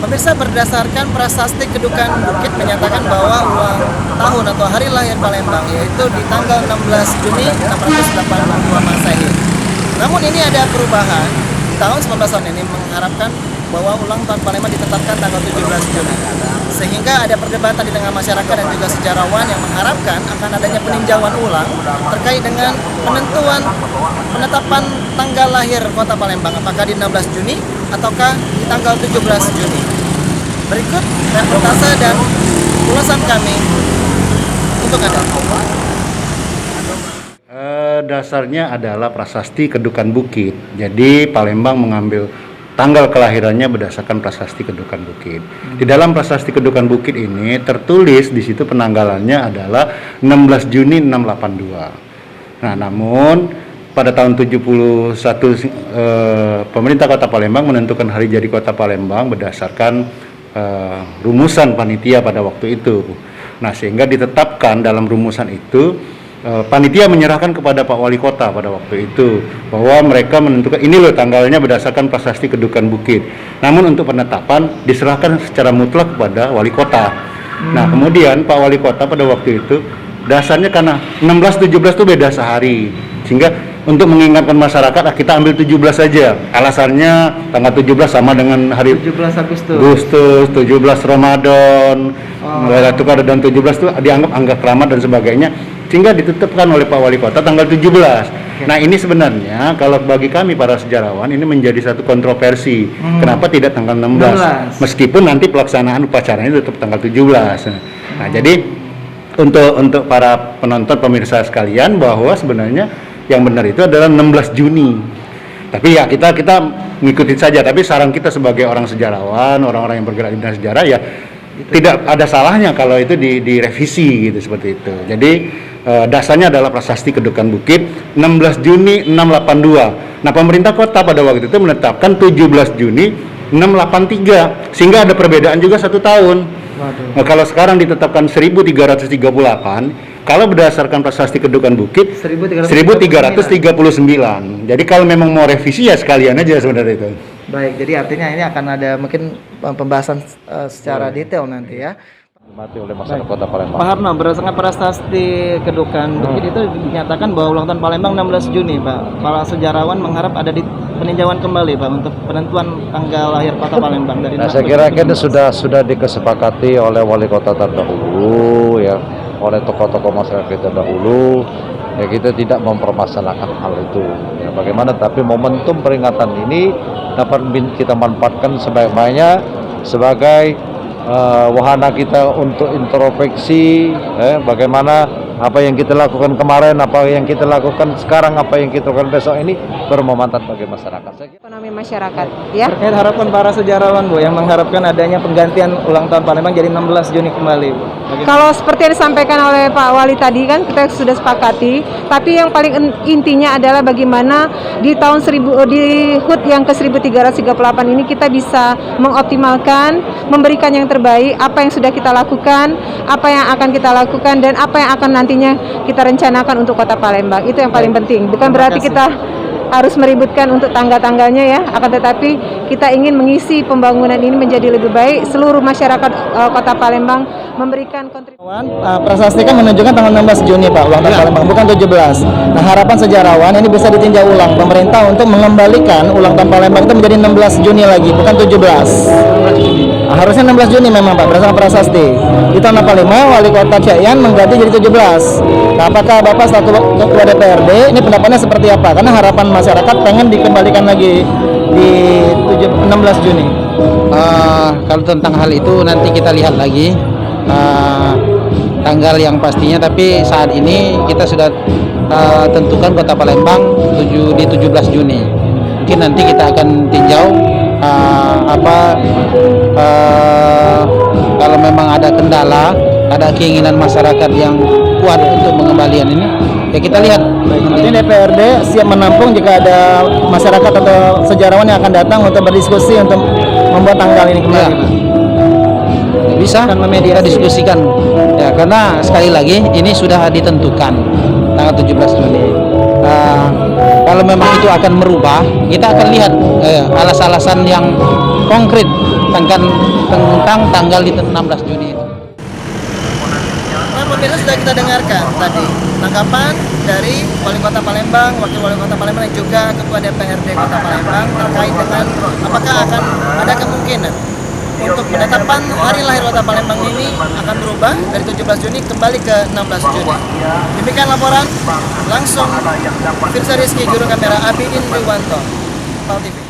Pemirsa, berdasarkan prasasti Kedukan Bukit menyatakan bahwa ulang tahun atau hari lahir Palembang yaitu di tanggal 16 Juni 682 Masehi. Namun ini ada perubahan. Tahun 19 ini mengharapkan bahwa ulang tahun Palembang ditetapkan tanggal 17 Juni. Sehingga ada perdebatan di tengah masyarakat dan juga sejarawan yang mengharapkan akan adanya peninjauan ulang terkait dengan penetapan tanggal lahir Kota Palembang, apakah di 16 Juni ataukah di tanggal 17 Juni. Berikut reportase dan ulasan kami untuk Anda. Dasarnya adalah prasasti Kedukan Bukit. Jadi Palembang mengambil tanggal kelahirannya berdasarkan prasasti Kedukan Bukit. Di dalam prasasti Kedukan Bukit ini tertulis di situ penanggalannya adalah 16 Juni 682. Nah, namun pada tahun 71 pemerintah Kota Palembang menentukan hari jadi Kota Palembang berdasarkan rumusan panitia pada waktu itu. Nah, sehingga ditetapkan dalam rumusan itu panitia menyerahkan kepada Pak Wali Kota pada waktu itu bahwa mereka menentukan ini loh tanggalnya berdasarkan prasasti Kedukan Bukit. Namun untuk penetapan diserahkan secara mutlak kepada Wali Kota. Nah, kemudian Pak Wali Kota pada waktu itu dasarnya karena 16-17 itu beda sehari, sehingga untuk mengingatkan masyarakat kita ambil 17 saja. Alasannya tanggal 17 sama dengan hari 17 Agustus, 17 Ramadan, Lailatul Qadar dan 17 itu dianggap keramat dan sebagainya, sehingga ditetapkan oleh Pak Wali Kota tanggal 17. Nah, ini sebenarnya kalau bagi kami para sejarawan ini menjadi satu kontroversi. Kenapa tidak tanggal 16? Meskipun nanti pelaksanaan upacaranya tetap tanggal 17. Nah, jadi untuk para penonton pemirsa sekalian bahwa sebenarnya yang benar itu adalah 16 Juni. Tapi ya kita ngikutin saja. Tapi saran kita sebagai orang sejarawan, orang-orang yang bergerak di bidang sejarah ya tidak ada salahnya kalau itu direvisi gitu seperti itu. Jadi dasarnya adalah prasasti Kedukan Bukit 16 Juni 682. Nah, pemerintah kota pada waktu itu menetapkan 17 Juni 683 sehingga ada perbedaan juga 1 tahun. Nah, kalau sekarang ditetapkan 1338, kalau berdasarkan prasasti Kedukan Bukit 1339. Jadi kalau memang mau revisi ya sekalian aja sebenarnya itu. Baik, jadi artinya ini akan ada mungkin pembahasan secara detail nanti ya. Mati oleh masyarakat Kota Palembang. Pak Harno, berdasarkan prasasti Kedukan Bukit itu dinyatakan bahwa ulang tahun Palembang 16 Juni, Pak. Para sejarawan mengharap ada peninjauan kembali, Pak, untuk penentuan tanggal lahir Kota Palembang dari. Nah, saya kira ini sudah dikesepakati oleh wali kota terdahulu, ya, oleh tokoh-tokoh masyarakat terdahulu. Ya, kita tidak mempermasalahkan hal itu. Ya, bagaimana? Tapi momentum peringatan ini dapat kita manfaatkan sebaik-baiknya sebagai wahana kita untuk introspeksi, bagaimana apa yang kita lakukan kemarin, apa yang kita lakukan sekarang, apa yang kita lakukan besok ini bermanfaat bagi masyarakat. Ekonomi masyarakat, ya. Terkait harapan para sejarawan, Bu, yang mengharapkan adanya penggantian ulang tahun Palembang jadi 16 Juni kembali, Bu. Kalau seperti yang disampaikan oleh Pak Wali tadi kan kita sudah sepakati, tapi yang paling intinya adalah bagaimana di tahun di HUT yang ke 1338 ini kita bisa mengoptimalkan, memberikan yang terbaik, apa yang sudah kita lakukan, apa yang akan kita lakukan, dan apa yang akan nantinya kita rencanakan untuk Kota Palembang. Itu yang paling penting. Bukan berarti kita harus meributkan untuk tanggal-tanggalnya ya, akan tetapi kita ingin mengisi pembangunan ini menjadi lebih baik. Seluruh masyarakat Kota Palembang memberikan kontribusi. Prasasti kan menunjukkan tanggal 16 Juni, Pak, ulang tahun Palembang, bukan 17. Nah, harapan sejarawan ini bisa ditinjau ulang pemerintah untuk mengembalikan ulang tahun Palembang itu menjadi 16 Juni lagi, bukan 17. Harusnya 16 Juni memang, Pak, berdasarkan prasasti. Di tahun 45 Wali Kota Ciayan mengganti jadi 17. Nah, apakah Bapak selaku Ketua DPRD ini pendapatnya seperti apa? Karena harapan masyarakat pengen dikembalikan lagi di 16 Juni. Kalau tentang hal itu nanti kita lihat lagi tanggal yang pastinya, tapi saat ini kita sudah tentukan Kota Palembang di 17 Juni. Mungkin nanti kita akan tinjau kalau memang ada kendala, ada keinginan masyarakat yang kuat untuk pengembalian ini, ya kita lihat. Nanti DPRD siap menampung jika ada masyarakat atau sejarawan yang akan datang untuk berdiskusi untuk membuat tanggal ini kembali. Ya. Bisa kita diskusikan, ya, karena sekali lagi ini sudah ditentukan tanggal 17 Juni. Kalau memang itu akan merubah, kita akan lihat alasan-alasan yang konkret tentang tanggal di 16 Juni itu. Nah, pemirsa sudah kita dengarkan tadi tanggapan dari Wali Kota Palembang, Wakil Wali Kota Palembang dan juga Ketua DPRD Kota Palembang terkait dengan apakah akan ada kemungkinan untuk penetapan hari lahir Kota Palembang ini akan berubah dari 17 Juni kembali ke 16 Juni. Demikian laporan langsung Firza Rizky, juru kamera Abi Indriwanto, PAL TV.